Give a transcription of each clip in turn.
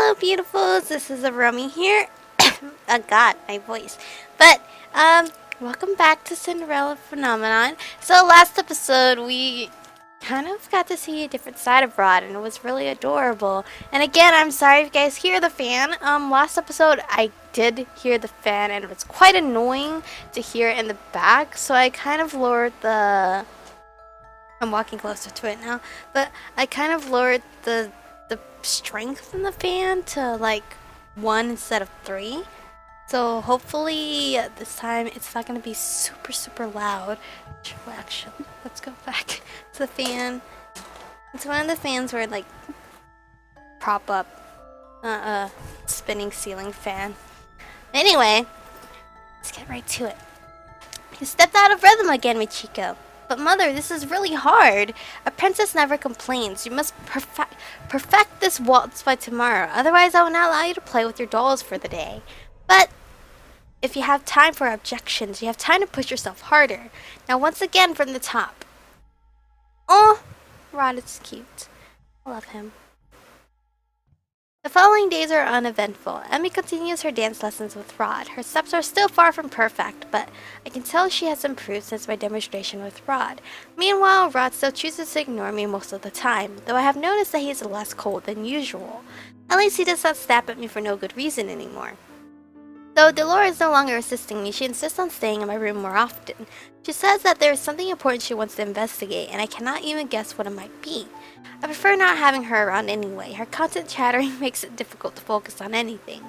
Hello, beautifuls. This is Aromie here. Oh God, my voice. But welcome back to Cinderella Phenomenon. So last episode we kind of got to see a different side of Rod, and it was really adorable. And again, I'm sorry if you guys hear the fan. Last episode I did hear the fan, and it was quite annoying to hear it in the back. So I kind of lowered the. I'm walking closer to it now, but I kind of lowered the strength in the fan to like 1 instead of 3. So hopefully this time it's not going to be super loud. Well, actually, let's go back to the fan. It's one of the fans where like prop up spinning ceiling fan. Anyway, let's get right to it. You stepped out of rhythm again, Michiko. But mother, this is really hard. A princess never complains. You must perfect this waltz by tomorrow. Otherwise, I will not allow you to play with your dolls for the day. But if you have time for objections, you have time to push yourself harder. Now, once again from the top. Oh, Rod is cute. I love him. The following days are uneventful. Emmy continues her dance lessons with Rod. Her steps are still far from perfect, but I can tell she has improved since my demonstration with Rod. Meanwhile, Rod still chooses to ignore me most of the time, though I have noticed that he is less cold than usual. At least he does not snap at me for no good reason anymore. Though Delora is no longer assisting me, she insists on staying in my room more often. She says that there is something important she wants to investigate, and I cannot even guess what it might be. I prefer not having her around anyway. Her constant chattering makes it difficult to focus on anything.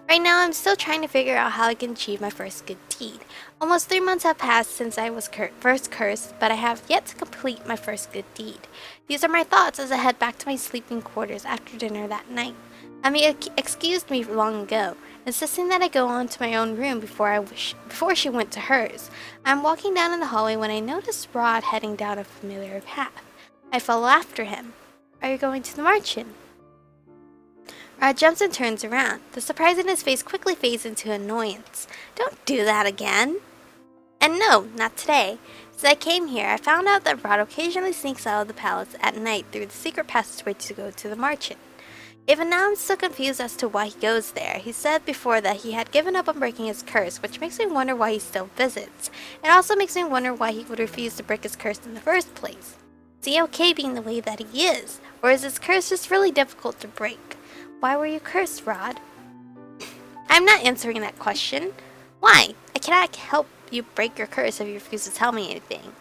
Right now, I'm still trying to figure out how I can achieve my first good deed. Almost 3 months have passed since I was first cursed, but I have yet to complete my first good deed. These are my thoughts as I head back to my sleeping quarters after dinner that night. Emmy excused me long ago, insisting that I go on to my own room before she went to hers. I'm walking down in the hallway when I notice Rod heading down a familiar path. I follow after him. Are you going to the march-in? Rod jumps and turns around. The surprise in his face quickly fades into annoyance. Don't do that again. And no, not today. Since I came here, I found out that Rod occasionally sneaks out of the palace at night through the secret passageway to go to the march-in. Even now, I'm still confused as to why he goes there. He said before that he had given up on breaking his curse, which makes me wonder why he still visits. It also makes me wonder why he would refuse to break his curse in the first place. Is he okay being the way that he is? Or is his curse just really difficult to break? Why were you cursed, Rod? I'm not answering that question. Why? I cannot help you break your curse if you refuse to tell me anything.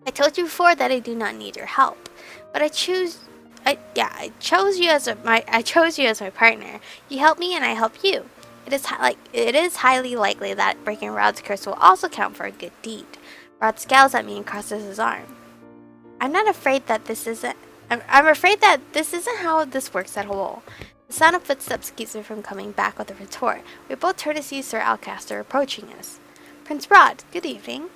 I told you before that I do not need your help, but I chose you as my partner. You help me and I help you. It is highly likely that breaking Rod's curse will also count for a good deed. Rod scowls at me and crosses his arm. I'm afraid that this isn't how this works at all. The sound of footsteps keeps me from coming back with a retort. We both turn to see Sir Alcaster approaching us. Prince Rod, good evening.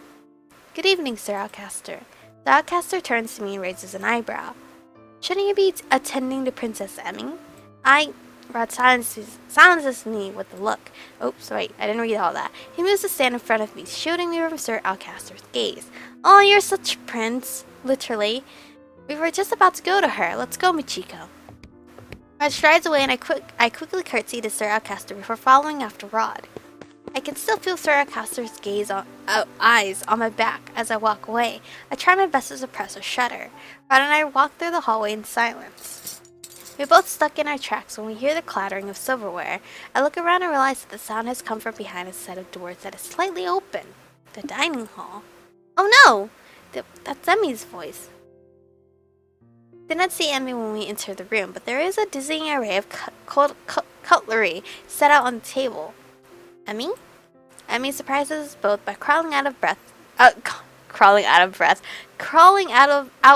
Good evening, Sir Alcaster. The Alcaster turns to me and raises an eyebrow. Shouldn't you be attending to Princess Emmy? Rod silences me with a look. Oh, sorry, I didn't read all that. He moves to stand in front of me, shielding me from Sir Alcaster's gaze. Oh, you're such a prince. Literally. We were just about to go to her. Let's go, Michiko. Rod strides away and I quickly curtsy to Sir Alcaster before following after Rod. I can still feel Sir Alcaster's eyes on my back as I walk away. I try my best to suppress a shudder. Rod and I walk through the hallway in silence. We both stuck in our tracks when we hear the clattering of silverware. I look around and realize that the sound has come from behind a set of doors that is slightly open. The dining hall. Oh no! That's Emmy's voice. Did not see Emmy when we enter the room, but there is a dizzying array of cutlery set out on the table. Emmy? Emmy surprises us both by crawling out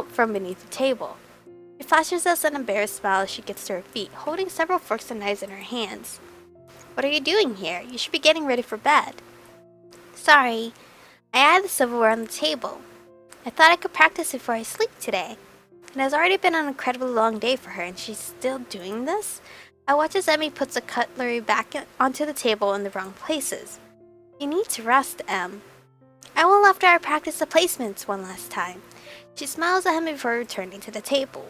from beneath the table. She flashes us an embarrassed smile as she gets to her feet, holding several forks and knives in her hands. What are you doing here? You should be getting ready for bed. Sorry, I added the silverware on the table. I thought I could practice before I sleep today. It has already been an incredibly long day for her, and she's still doing this? I watch as Emmy puts the cutlery back onto the table in the wrong places. You need to rest, Em. I will after I practice the placements one last time. She smiles at him before returning to the table.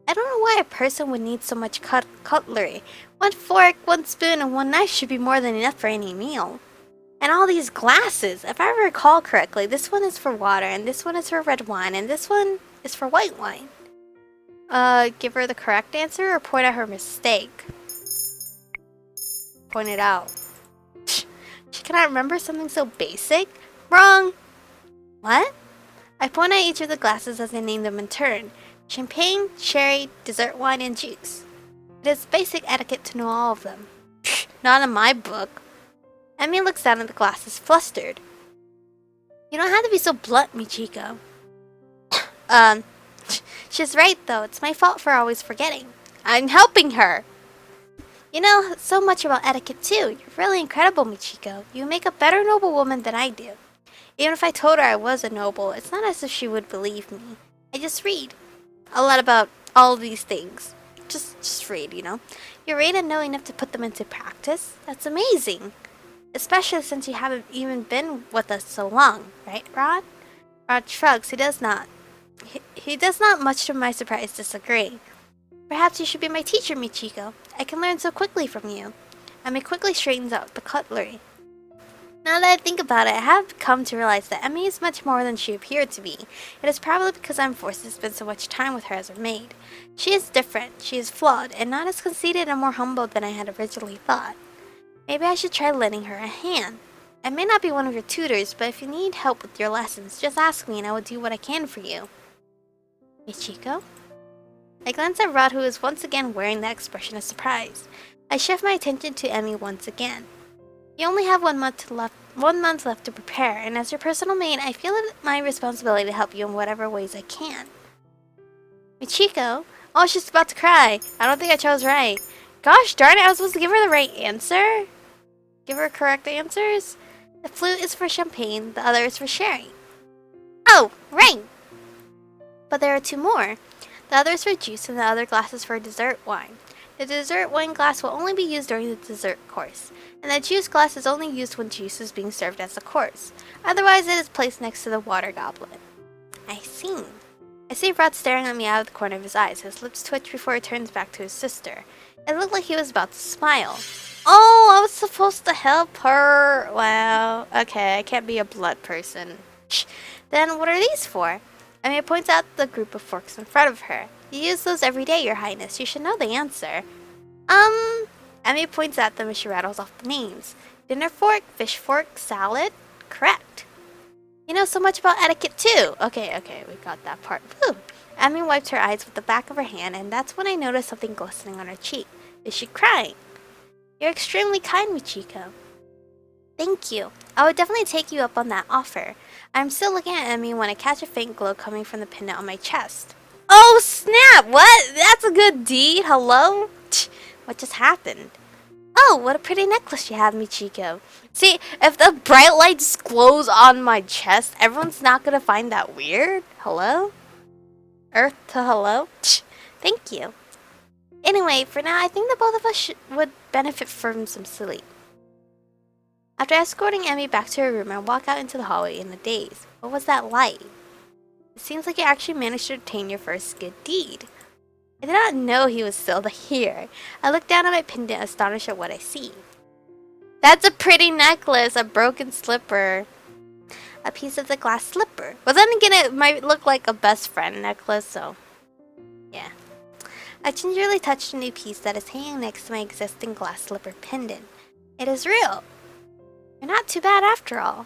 I don't know why a person would need so much cutlery. One fork, one spoon, and one knife should be more than enough for any meal. And all these glasses, if I recall correctly, this one is for water, and this one is for red wine, and this one is for white wine. Give her the correct answer or point out her mistake? Point it out. She cannot remember something so basic? Wrong! What? I point at each of the glasses as I name them in turn. Champagne, sherry, dessert wine, and juice. It is basic etiquette to know all of them. Not in my book. Emmy looks down at the glasses, flustered. You don't have to be so blunt, Michiko. She's right, though. It's my fault for always forgetting. I'm helping her. You know so much about etiquette, too. You're really incredible, Michiko. You make a better noble woman than I do. Even if I told her I was a noble, it's not as if she would believe me. I just read a lot about all these things. Just read, you know. You read and know enough to put them into practice. That's amazing. Especially since you haven't even been with us so long, right, Rod? Rod shrugs. He does not, much to my surprise, disagree. Perhaps you should be my teacher, Michiko. I can learn so quickly from you. Emmy quickly straightens out the cutlery. Now that I think about it, I have come to realize that Emmy is much more than she appeared to be. It is probably because I'm forced to spend so much time with her as her maid. She is different, she is flawed, and not as conceited and more humble than I had originally thought. Maybe I should try lending her a hand. I may not be one of your tutors, but if you need help with your lessons, just ask me and I will do what I can for you. Michiko? I glance at Rod, who is once again wearing that expression of surprise. I shift my attention to Emmy once again. You only have 1 month left to prepare, and as your personal maid, I feel it my responsibility to help you in whatever ways I can. Michiko? Oh, she's about to cry. I don't think I chose right. Gosh darn it, I was supposed to give her the right answer? Give her correct answers? The flute is for champagne, the other is for sherry. Oh, right! But there are 2 more. The other is for juice, and the other glass is for dessert wine. The dessert wine glass will only be used during the dessert course, and the juice glass is only used when juice is being served as a course. Otherwise, it is placed next to the water goblet. I see. I see Rod staring at me out of the corner of his eyes. His lips twitch before he turns back to his sister. It looked like he was about to smile. Oh, I was supposed to help her. Wow. Okay, I can't be a blood person. Shh. Then what are these for? Emmy points out the group of forks in front of her. You use those every day, Your Highness. You should know the answer. Emmy points at them as she rattles off the names. Dinner fork, fish fork, salad. Correct. You know so much about etiquette, too. Okay, we got that part. Whew. Emmy wiped her eyes with the back of her hand, and that's when I noticed something glistening on her cheek. Is she crying? You're extremely kind, Michiko. Thank you. I would definitely take you up on that offer. I'm still looking at Emmy when I catch a faint glow coming from the pendant on my chest. Oh, snap! What? That's a good deed. Hello? What just happened? Oh, what a pretty necklace you have, Michiko. See, if the bright light just glows on my chest, everyone's not gonna find that weird. Hello? Earth to hello? Thank you. Anyway, for now, I think the both of us would benefit from some sleep. After escorting Emmy back to her room, I walk out into the hallway in a daze. What was that light? It seems like you actually managed to obtain your first good deed. I did not know he was still here. I look down at my pendant, astonished at what I see. That's a pretty necklace, a broken slipper. A piece of the glass slipper. But then again, it might look like a best friend necklace, so yeah. I gingerly touched a new piece that is hanging next to my existing glass slipper pendant. It is real. You're not too bad after all.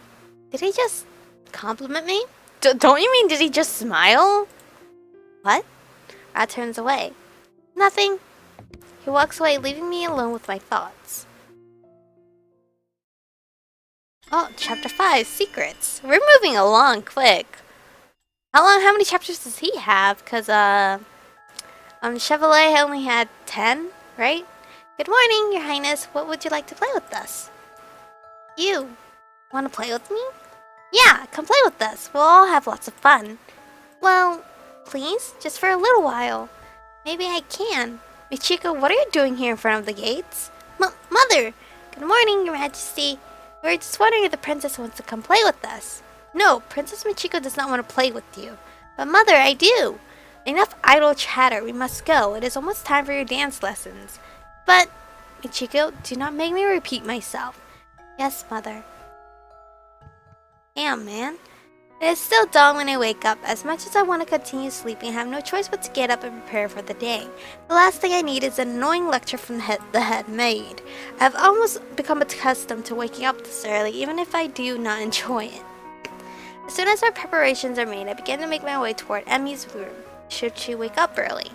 Did he just compliment me? Don't you mean did he just smile? What? Rod turns away. Nothing. He walks away, leaving me alone with my thoughts. Oh, chapter 5, Secrets. We're moving along quick. How many chapters does he have? Because, Chevalier only had 10, right? Good morning, Your Highness. What would you like to play with us? You. Want to play with me? Yeah, come play with us. We'll all have lots of fun. Well, please, just for a little while. Maybe I can. Michiko, what are you doing here in front of the gates? Mother! Good morning, Your Majesty. We were just wondering if the princess wants to come play with us. No, Princess Michiko does not want to play with you. But Mother, I do. Enough idle chatter, we must go. It is almost time for your dance lessons. But, Michiko, do not make me repeat myself. Yes, mother. Damn, man. It is still dawn when I wake up. As much as I want to continue sleeping, I have no choice but to get up and prepare for the day. The last thing I need is an annoying lecture from the head maid. I have almost become accustomed to waking up this early, even if I do not enjoy it. As soon as our preparations are made, I begin to make my way toward Emmy's room, should she wake up early.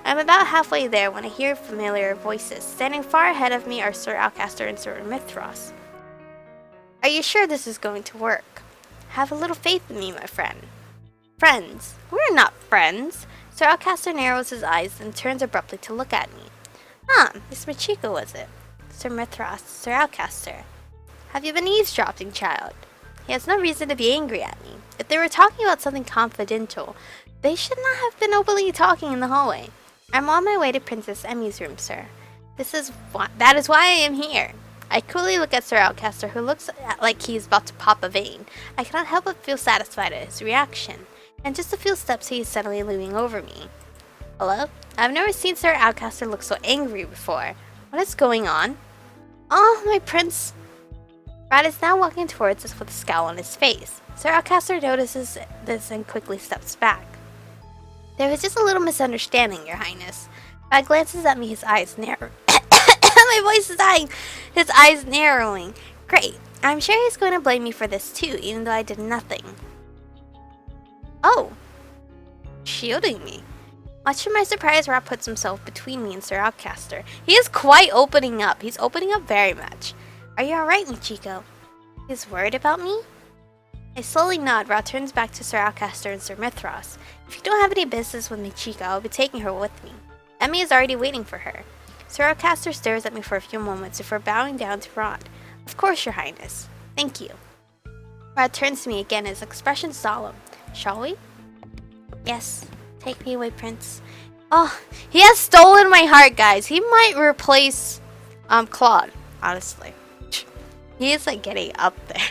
I am about halfway there when I hear familiar voices. Standing far ahead of me are Sir Alcaster and Sir Mithras. Are you sure this is going to work? Have a little faith in me, my friend. Friends? We're not friends. Sir Alcaster narrows his eyes and turns abruptly to look at me. Miss Michiko was it? Sir Mithras, Sir Alcaster. Have you been eavesdropping, child? He has no reason to be angry at me. If they were talking about something confidential, they should not have been openly talking in the hallway. I'm on my way to Princess Emmy's room, sir. That is why I am here. I coolly look at Sir Alcaster, who looks like he is about to pop a vein. I cannot help but feel satisfied at his reaction. In just a few steps, he is suddenly looming over me. Hello? I've never seen Sir Alcaster look so angry before. What is going on? Oh, my prince. Rad is now walking towards us with a scowl on his face. Sir Alcaster notices this and quickly steps back. There was just a little misunderstanding, Your Highness. Rad glances at me, his eyes narrow. My voice is dying. His eyes narrowing. Great. I'm sure he's going to blame me for this too, even though I did nothing. Oh. Shielding me. Much to my surprise, Rad puts himself between me and Sir Alcaster. He is quite opening up. He's opening up very much. Are you alright, Michiko? He's worried about me? I slowly nod. Rad turns back to Sir Alcaster and Sir Mithras. If you don't have any business with Michiko, I'll be taking her with me. Emmy is already waiting for her. Sir Alcaster stares at me for a few moments before bowing down to Rad. Of course, Your Highness. Thank you. Rad turns to me again, his expression solemn. Shall we? Yes. Take me away, Prince. Oh, he has stolen my heart, guys. He might replace Claude, honestly. He is like getting up there.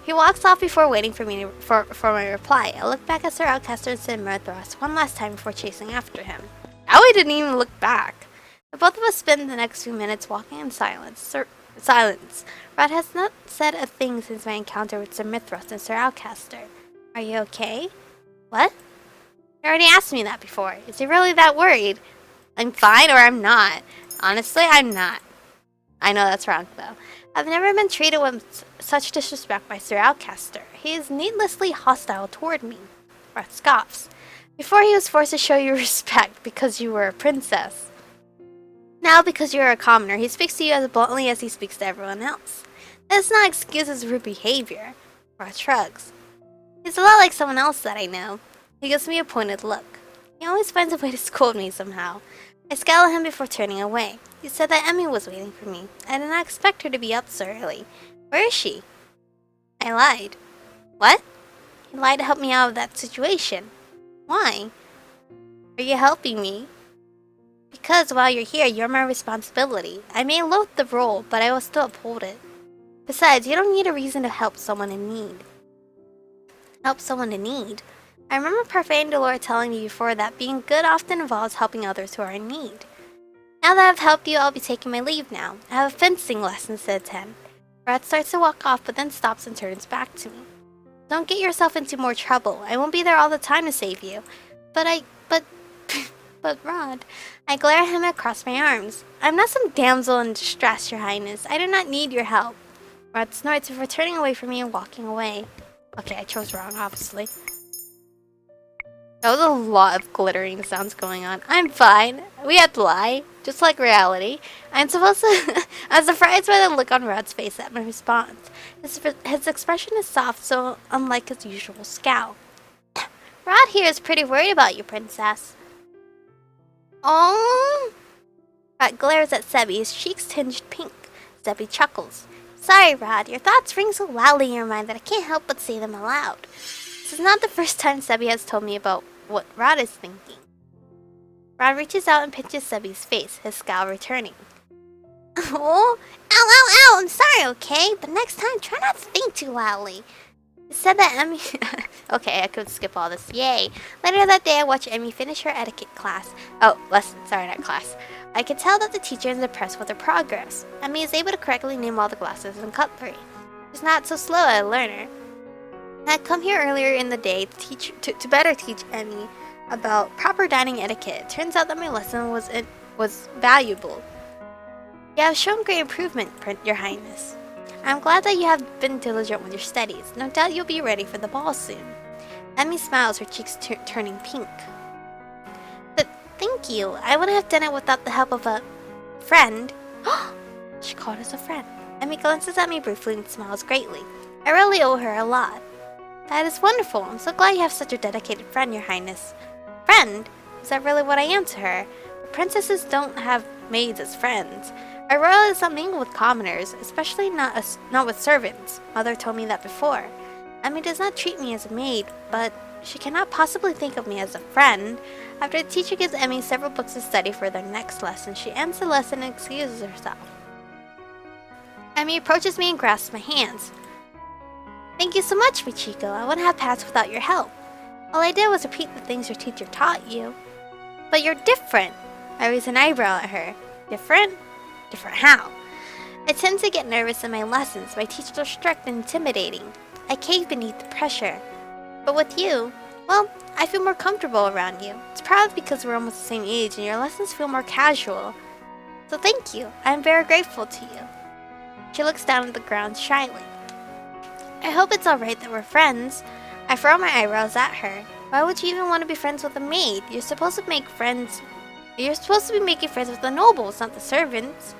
He walks off before waiting for me for my reply. I look back at Sir Alcaster and Sir Mithras one last time before chasing after him. Now he didn't even look back. The both of us spend the next few minutes walking in silence. Rad has not said a thing since my encounter with Sir Mithras and Sir Alcaster. Are you okay? What? You already asked me that before. Is he really that worried? I'm fine or I'm not. Honestly, I'm not. I know that's wrong, though. I've never been treated with such disrespect by Sir Alcaster. He is needlessly hostile toward me. Rad scoffs. Before he was forced to show you respect because you were a princess. Now, because you're a commoner, he speaks to you as bluntly as he speaks to everyone else. That does not excuse his rude behavior. Rad shrugs. He's a lot like someone else that I know. He gives me a pointed look. He always finds a way to scold me somehow. I scowl at him before turning away. He said that Emmy was waiting for me. I did not expect her to be up so early. Where is she? I lied. What? You lied to help me out of that situation. Why? Are you helping me? Because while you're here, you're my responsibility. I may loathe the role, but I will still uphold it. Besides, you don't need a reason to help someone in need. Help someone in need? I remember Parfait and Delora telling me before that being good often involves helping others who are in need. Now that I've helped you, I'll be taking my leave now. I have a fencing lesson to attend. Rad starts to walk off, but then stops and turns back to me. Don't get yourself into more trouble. I won't be there all the time to save you. But Rod, I glare at him and cross my arms. I'm not some damsel in distress, Your Highness. I do not need your help. Rod snorts before turning away from me and walking away. Okay, I chose wrong, obviously. That was a lot of glittering sounds going on. I'm fine. We had to lie, just like reality. I'm surprised by the look on Rod's face at my response. His expression is soft, so unlike his usual scowl. Rod here is pretty worried about you, princess. Oh! Rod glares at Sebi, his cheeks tinged pink. Sebi chuckles. Sorry, Rod, your thoughts ring so loudly in your mind that I can't help but say them aloud. This is not the first time Sebi has told me about what Rod is thinking. Rod reaches out and pinches Sebi's face, his scowl returning. Oh, ow, ow, ow, I'm sorry, okay? But next time, try not to think too loudly. It said that Emmy... Okay, I could skip all this. Yay. Later that day, I watched Emmy finish her etiquette class. Oh, lesson. Sorry, not class. I could tell that the teacher is impressed with her progress. Emmy is able to correctly name all the glasses and cutlery. She's not so slow a learner. I had come here earlier in the day to better teach Emmy about proper dining etiquette. It turns out that my lesson was valuable. You have shown great improvement, Your Highness. I'm glad that you have been diligent with your studies. No doubt you'll be ready for the ball soon. Emmy smiles, her cheeks turning pink. Thank you. I wouldn't have done it without the help of a friend. She called us a friend. Emmy glances at me briefly and smiles greatly. I really owe her a lot. That is wonderful. I'm so glad you have such a dedicated friend, Your Highness. Friend? Is that really what I am to her? Princesses don't have maids as friends. A royal is not mingled with commoners, especially not with servants. Mother told me that before. Emmy does not treat me as a maid, but she cannot possibly think of me as a friend. After the teacher gives Emmy several books to study for their next lesson, she ends the lesson and excuses herself. Emmy approaches me and grasps my hands. Thank you so much, Michiko. I wouldn't have passed without your help. All I did was repeat the things your teacher taught you. But you're different. I raise an eyebrow at her. Different? Different how? I tend to get nervous in my lessons. My teachers are strict and intimidating. I cave beneath the pressure. But with you, well, I feel more comfortable around you. It's probably because we're almost the same age and your lessons feel more casual. So thank you. I am very grateful to you. She looks down at the ground shyly. I hope it's alright that we're friends. I furrow my eyebrows at her. Why would you even want to be friends with a maid? You're supposed to be making friends with the nobles, not the servants.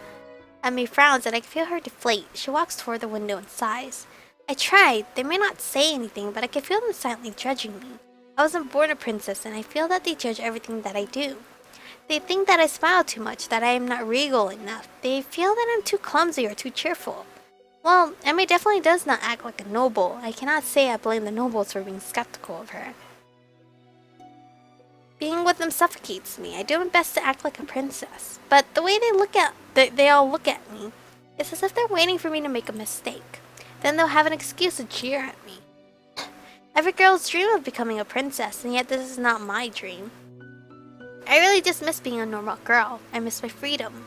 Emmy frowns and I can feel her deflate. She walks toward the window and sighs. I tried. They may not say anything, but I can feel them silently judging me. I wasn't born a princess, and I feel that they judge everything that I do. They think that I smile too much, that I am not regal enough. They feel that I'm too clumsy or too cheerful. Well, Emmy definitely does not act like a noble. I cannot say I blame the nobles for being skeptical of her. Being with them suffocates me. I do my best to act like a princess. But the way they all look at me, it's as if they're waiting for me to make a mistake. Then they'll have an excuse to cheer at me. Every girl's dream of becoming a princess, and yet this is not my dream. I really just miss being a normal girl. I miss my freedom.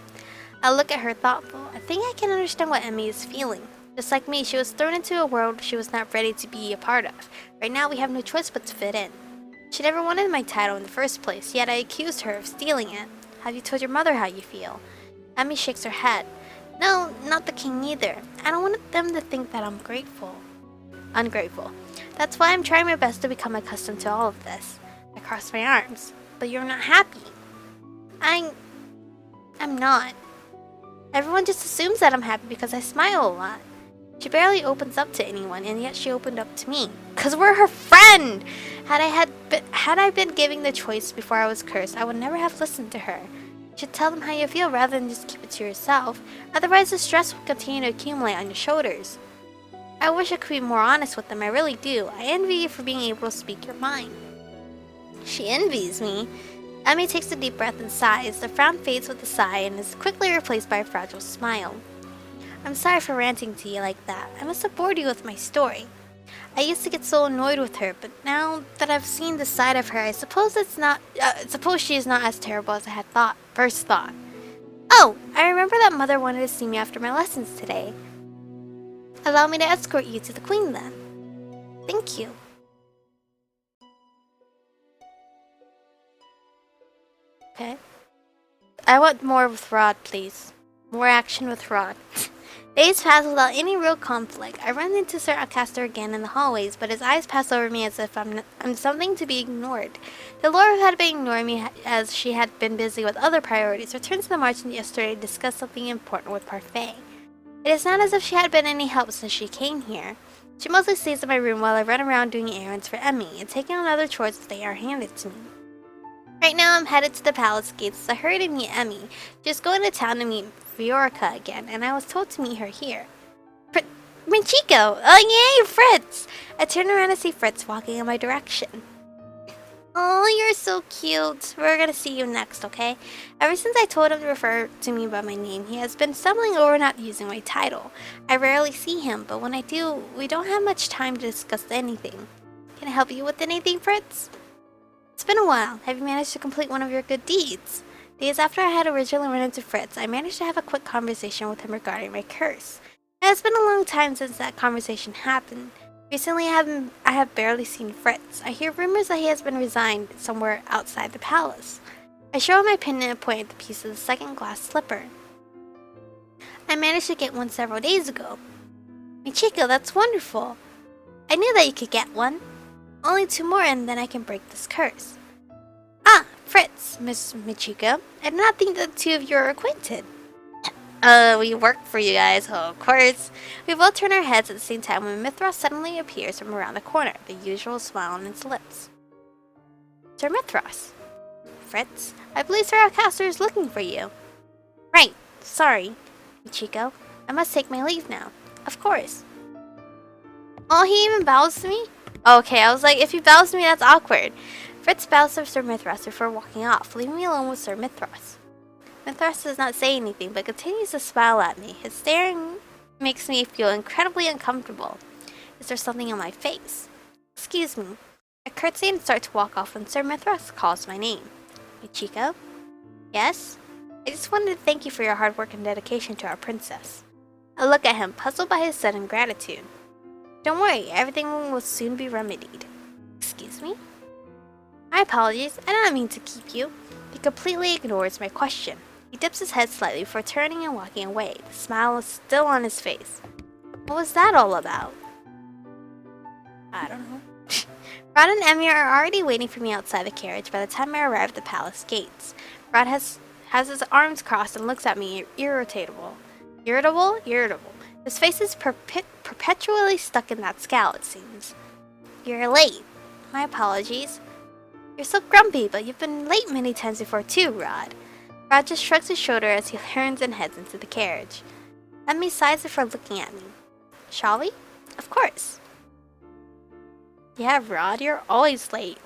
I look at her thoughtful. I think I can understand what Emmy is feeling. Just like me, she was thrown into a world she was not ready to be a part of. Right now, we have no choice but to fit in. She never wanted my title in the first place, yet I accused her of stealing it. Have you told your mother how you feel? Emmy shakes her head. No, not the king either. I don't want them to think that I'm ungrateful. That's why I'm trying my best to become accustomed to all of this. I cross my arms. But you're not happy. I'm not. Everyone just assumes that I'm happy because I smile a lot. She barely opens up to anyone, and yet she opened up to me. 'Cause we're her friend! Had I been given the choice before I was cursed, I would never have listened to her. You should tell them how you feel rather than just keep it to yourself. Otherwise, the stress will continue to accumulate on your shoulders. I wish I could be more honest with them, I really do. I envy you for being able to speak your mind. She envies me. Emmy takes a deep breath and sighs. The frown fades with a sigh and is quickly replaced by a fragile smile. I'm sorry for ranting to you like that. I must have bored you with my story. I used to get so annoyed with her, but now that I've seen this side of her, I suppose she is not as terrible as I had first thought. Oh, I remember that Mother wanted to see me after my lessons today. Allow me to escort you to the Queen then. Thank you. Okay. I want more with Rod, please. More action with Rod. Days pass without any real conflict. I run into Sir Alcaster again in the hallways, but his eyes pass over me as if I'm something to be ignored. The Lord had been ignoring me as she had been busy with other priorities. Returned to the margin yesterday to discuss something important with Parfait. It is not as if she had been any help since she came here. She mostly stays in my room while I run around doing errands for Emmy and taking on other chores as they are handed to me. Right now, I'm headed to the palace gates as I hurry to meet Emmy. She's going to town to meet Viorica again, and I was told to meet her here. Michiko! Oh yay, Fritz! I turn around to see Fritz walking in my direction. Oh, you're so cute. We're gonna see you next, okay? Ever since I told him to refer to me by my name, he has been stumbling over not using my title. I rarely see him, but when I do, we don't have much time to discuss anything. Can I help you with anything, Fritz? It's been a while. Have you managed to complete one of your good deeds? Days after I had originally run into Fritz, I managed to have a quick conversation with him regarding my curse. It has been a long time since that conversation happened. Recently, I have barely seen Fritz. I hear rumors that he has been resigned somewhere outside the palace. I show him my pendant and point at the piece of the second glass slipper. I managed to get one several days ago. Michiko, that's wonderful. I knew that you could get one. Only 2 more and then I can break this curse. Ah, Fritz, Miss Michiko. I did not think that the 2 of you are acquainted. We work for you guys, oh, of course. We both turn our heads at the same time when Mithras suddenly appears from around the corner, the usual smile on his lips. Sir Mithras. Fritz, I believe Sir Alcaster is looking for you. Right, sorry, Michiko. I must take my leave now. Of course. Oh, he even bows to me? Okay, I was like, if he bows to me, that's awkward. Fritz bows to Sir Mithras before walking off, leaving me alone with Sir Mithras. Mithras does not say anything, but continues to smile at me. His staring makes me feel incredibly uncomfortable. Is there something on my face? Excuse me. I curtsy and start to walk off when Sir Mithras calls my name. Michiko? Yes? I just wanted to thank you for your hard work and dedication to our princess. I look at him, puzzled by his sudden gratitude. Don't worry, everything will soon be remedied. Excuse me? My apologies, I did not mean to keep you. He completely ignores my question. He dips his head slightly before turning and walking away. The smile is still on his face. What was that all about? I don't know. Rod and Emmy are already waiting for me outside the carriage by the time I arrive at the palace gates. Rod has his arms crossed and looks at me irritable. Irritable? His face is perpetually stuck in that scowl, it seems. You're late. My apologies. You're so grumpy, but you've been late many times before too, Rod. Rod just shrugs his shoulder as he turns and heads into the carriage. Emmy sighs before looking at me. Shall we? Of course. Yeah, Rod, you're always late.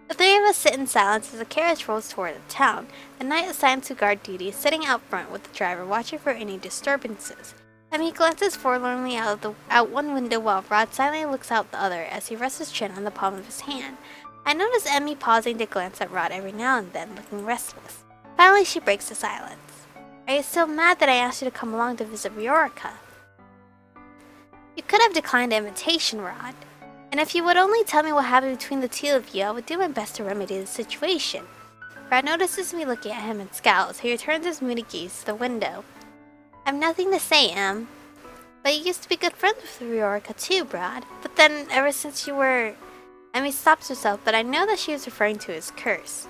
The 3 of us sit in silence as the carriage rolls toward the town. The knight assigned to guard duty is sitting out front with the driver watching for any disturbances. Emmy glances forlornly out one window while Rod silently looks out the other as he rests his chin on the palm of his hand. I notice Emmy pausing to glance at Rod every now and then, looking restless. Finally, she breaks the silence. Are you still mad that I asked you to come along to visit Riorica? You could have declined the invitation, Rod. And if you would only tell me what happened between the 2 of you, I would do my best to remedy the situation. Rod notices me looking at him and scowls. He returns his moody gaze to the window. I have nothing to say, Em. But you used to be good friends with Riorica too, Rod. But then, ever since you were... Emmy stops herself, but I know that she was referring to his curse.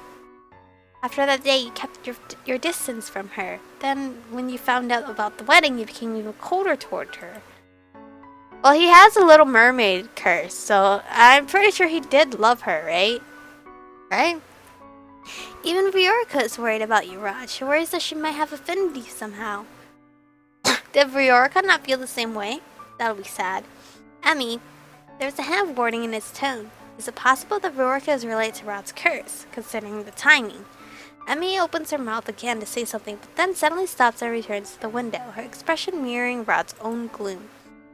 After that day, you kept your distance from her. Then, when you found out about the wedding, you became even colder toward her. Well, he has a Little Mermaid curse, so I'm pretty sure he did love her, right? Right? Even Riorica is worried about you, Rod. She worries that she might have offended you somehow. Did Riorica not feel the same way? That'll be sad. Emmy, there's a hint of warning in his tone. Is it possible that Riorica is related to Rod's curse, considering the timing? Emmy opens her mouth again to say something, but then suddenly stops and returns to the window, her expression mirroring Rod's own gloom.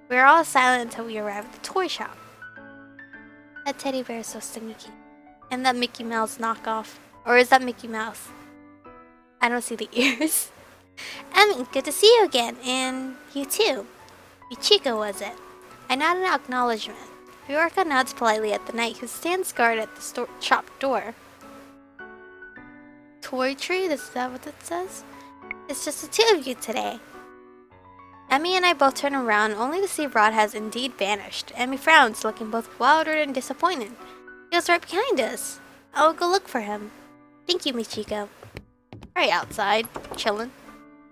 We are all silent until we arrive at the toy shop. That teddy bear is so stinky. And that Mickey Mouse knockoff. Or is that Mickey Mouse? I don't see the ears. Emmy, good to see you again, and you too. Michiko, was it? I nod in acknowledgement. Riorica nods politely at the knight who stands guard at the shop door. Toy tree? Is that what it says? It's just the 2 of you today. Emmy and I both turn around only to see Rod has indeed vanished. Emmy frowns, looking both bewildered and disappointed. He was right behind us. I will go look for him. Thank you, Michiko. Right outside, chillin'.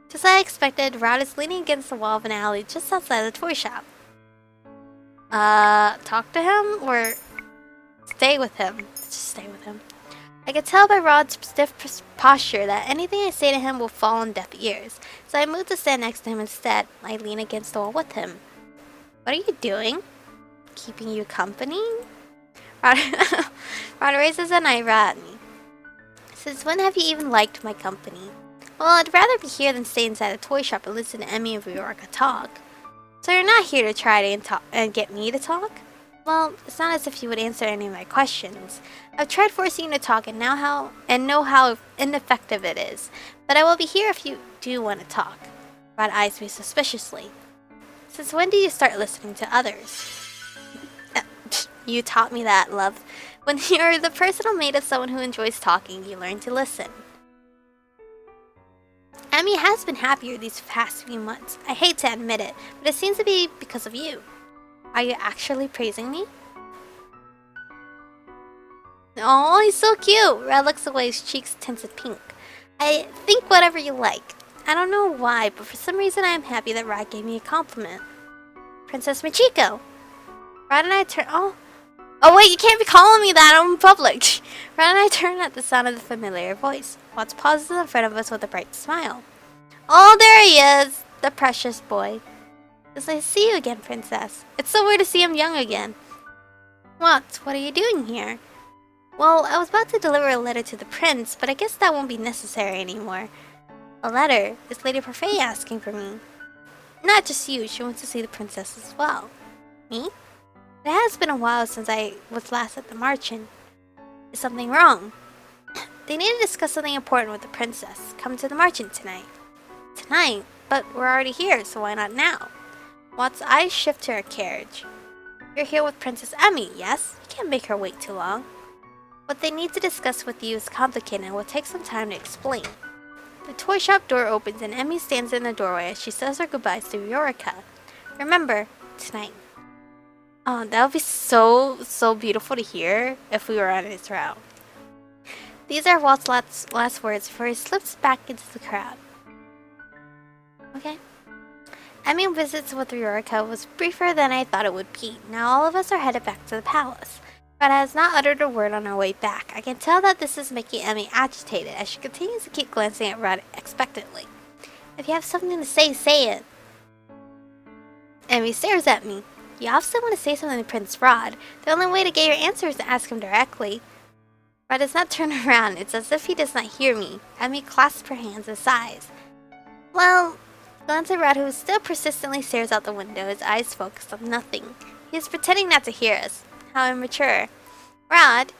Just as I expected, Rod is leaning against the wall of an alley just outside the toy shop. Talk to him or stay with him? Let's just stay with him. I could tell by Rod's stiff posture that anything I say to him will fall on deaf ears, so I move to stand next to him instead. I lean against the wall with him. What are you doing? Keeping you company? Rod, Rod raises an eyebrow at me. Since when have you even liked my company? Well, I'd rather be here than stay inside a toy shop and listen to Emmy and Viorka talk. So you're not here to try and get me to talk? Well, it's not as if you would answer any of my questions. I've tried forcing you to talk and know how ineffective it is. But I will be here if you do want to talk. Rod eyes me suspiciously. Since when do you start listening to others? You taught me that, love. When you're the personal mate of someone who enjoys talking, you learn to listen. Emmy has been happier these past few months. I hate to admit it, but it seems to be because of you. Are you actually praising me? Oh, he's so cute! Red looks away, his cheeks tinted pink. I think whatever you like. I don't know why, but for some reason I am happy that Rod gave me a compliment. Princess Michiko! Rod and I turn. Oh wait, you can't be calling me that out in public! Rod and I turn at the sound of the familiar voice. Watts pauses in front of us with a bright smile. Oh, there he is! The precious boy. It's nice to see you again, Princess. It's so weird to see him young again. Watts, what are you doing here? Well, I was about to deliver a letter to the prince, but I guess that won't be necessary anymore. A letter? Is Lady Parfait asking for me? Not just you, she wants to see the princess as well. Me? It has been a while since I was last at the Marchen. Is something wrong? They need to discuss something important with the princess. Come to the Marchen tonight. Tonight? But we're already here, so why not now? Watt's eyes shift to her carriage. You're here with Princess Emmy, yes? You can't make her wait too long. What they need to discuss with you is complicated and will take some time to explain. The toy shop door opens and Emmy stands in the doorway as she says her goodbyes to Viorka. Remember, tonight. Oh, that would be so beautiful to hear if we were on his route. These are Walt's last words before he slips back into the crowd. Okay. Emmy's visits with Viorka was briefer than I thought it would be. Now all of us are headed back to the palace. Rod has not uttered a word on our way back. I can tell that this is making Emmy agitated as she continues to keep glancing at Rod expectantly. If you have something to say, say it. Emmy stares at me. You obviously want to say something to Prince Rod. The only way to get your answer is to ask him directly. Rod does not turn around. It's as if he does not hear me. Emmy clasps her hands and sighs. Well, glance at Rod, who still persistently stares out the window, his eyes focused on nothing. He is pretending not to hear us. How immature. Rod,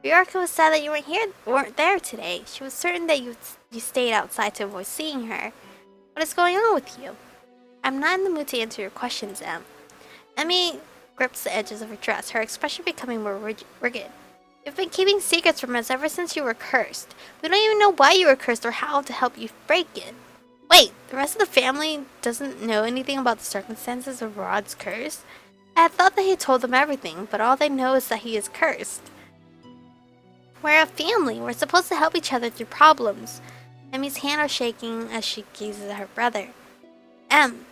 Viorka was sad that you weren't there today. She was certain that you stayed outside to avoid seeing her. What is going on with you? I'm not in the mood to answer your questions, Em. Emmy grips the edges of her dress, her expression becoming more rigid. You've been keeping secrets from us ever since you were cursed. We don't even know why you were cursed or how to help you break it. Wait, the rest of the family doesn't know anything about the circumstances of Rod's curse? I had thought that he told them everything, but all they know is that he is cursed. We're a family. We're supposed to help each other through problems. Emmy's hands are shaking as she gazes at her brother. Em.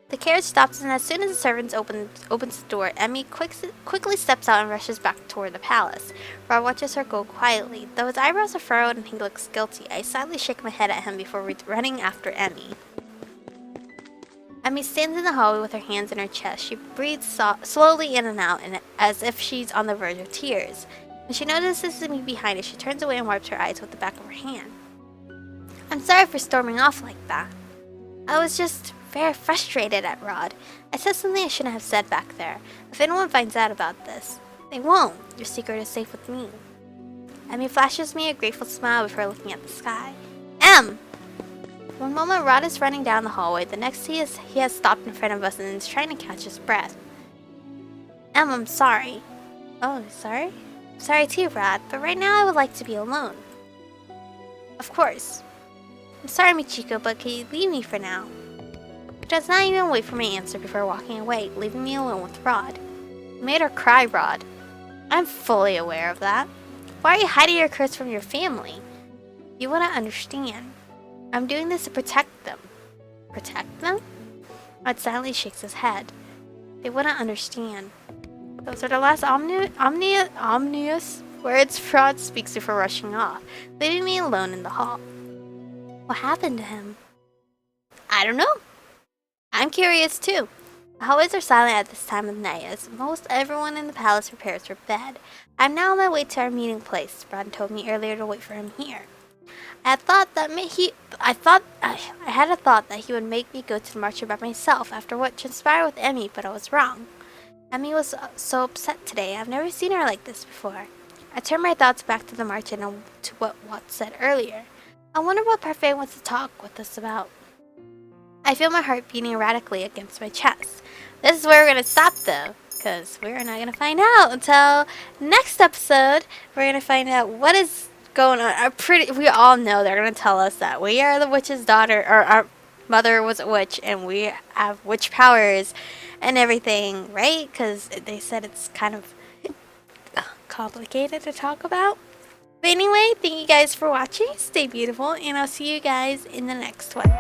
The carriage stops, and as soon as the servant opens the door, Emmy quickly steps out and rushes back toward the palace. Rod watches her go quietly. Though his eyebrows are furrowed and he looks guilty, I silently shake my head at him before running after Emmy. Emmy stands in the hallway with her hands in her chest. She breathes slowly in and out, as if she's on the verge of tears. When she notices me behind her, she turns away and wipes her eyes with the back of her hand. I'm sorry for storming off like that. I was just very frustrated at Rod. I said something I shouldn't have said back there. If anyone finds out about this, they won't. Your secret is safe with me. Emmy flashes me a grateful smile before looking at the sky. Em! One moment Rod is running down the hallway, the next he has stopped in front of us and is trying to catch his breath. Em, I'm sorry. Oh, sorry? Sorry too, Rod, but right now I would like to be alone. Of course. I'm sorry, Michiko, but can you leave me for now? She does not even wait for my answer before walking away, leaving me alone with Rod. You made her cry, Rod. I'm fully aware of that. Why are you hiding your curse from your family? You wouldn't understand. I'm doing this to protect them. Protect them? Rod silently shakes his head. They wouldn't understand. Those are the last ominous words Rod speaks before rushing off, leaving me alone in the hall. What happened to him? I don't know. I'm curious too. The hallways are silent at this time of night, as most everyone in the palace prepares for bed. I'm now on my way to our meeting place. Ron told me earlier to wait for him here. I had a thought that he would make me go to the marcher by myself after what transpired with Emmy, but I was wrong. Emmy was so upset today. I've never seen her like this before. I turned my thoughts back to the march and to what Watt said earlier. I wonder what Parfait wants to talk with us about. I feel my heart beating erratically against my chest. This is where we're going to stop though, because we're not going to find out until next episode. We're going to find out what is going on. We all know they're going to tell us that we are the witch's daughter, or our mother was a witch, and we have witch powers and everything, right? Because they said it's kind of complicated to talk about. But anyway, thank you guys for watching. Stay beautiful, and I'll see you guys in the next one.